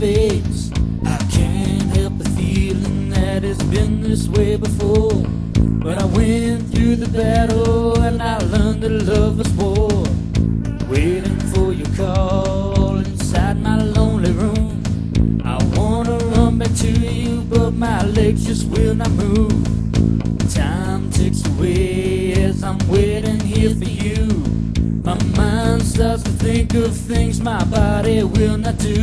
face. I can't help the feeling that it's been this way before. When I went through the battle and I learned that love was war. Waiting for your call inside my lonely room. I wanna run back to you, but my legs just will not move. Time ticks away as I'm waiting here for you. My mind starts to think of things my body will not do.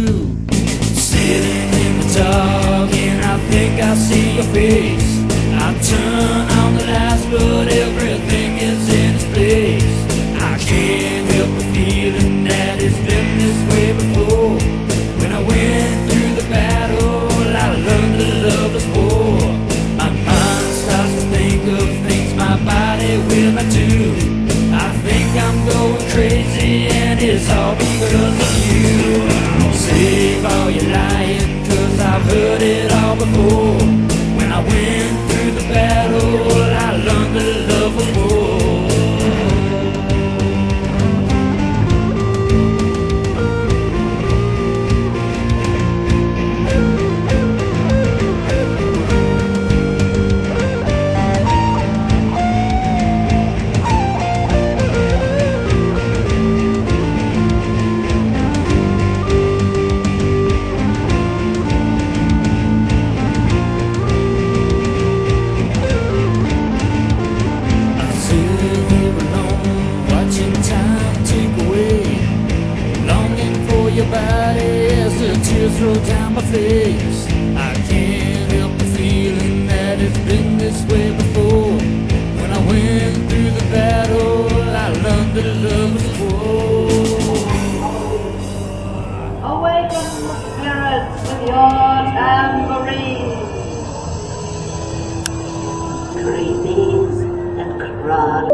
Sitting in the dark and I think I see your face. I turn on the lights but everything is in its place. I can't help the feeling that it's been this way before. When I went through the battle I learned that love is war. My mind starts to think of things my body will not do. I think I'm going crazy and it's all because of you. Save all your lying cause I've heard it all before. When I went through the battle I learned that love was war. Your body as the tears roll down my face. I can't help the feeling that it's been this way before. When I went through the battle I learned that love was war. Awaken the spirits with your tambourines. Creepies and crud.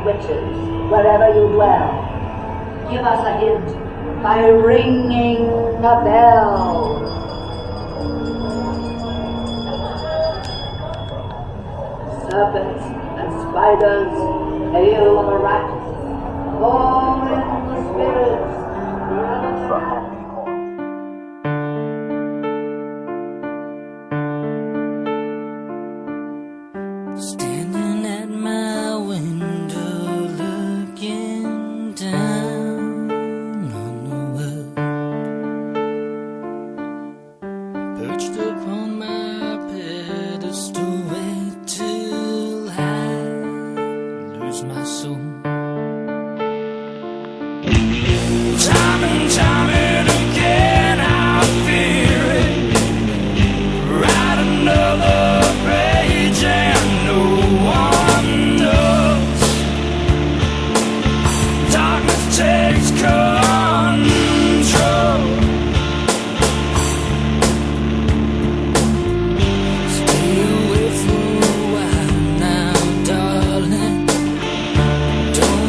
Witches, wherever you dwell, give us a hint by ringing a bell. Serpents and spiders, hail of a rat, all in the spirits. Standing at my window looking down on the world, perched upon my pedestal, wait till I lose my soul. Time and time and again I fear it. Write another page and no one knows. Darkness takes control. Stay away for a while now, darling. Don't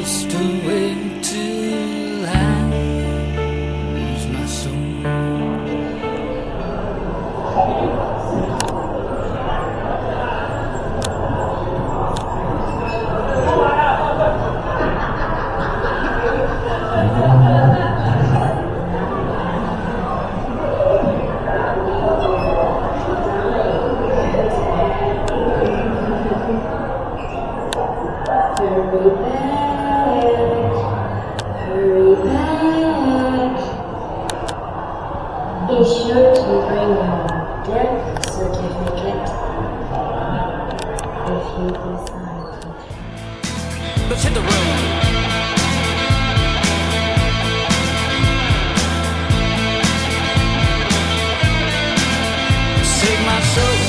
just wait till I lose my soul. Hurry back. Be sure to bring your death certificate if you decide to. Let's hit the road. Save my soul.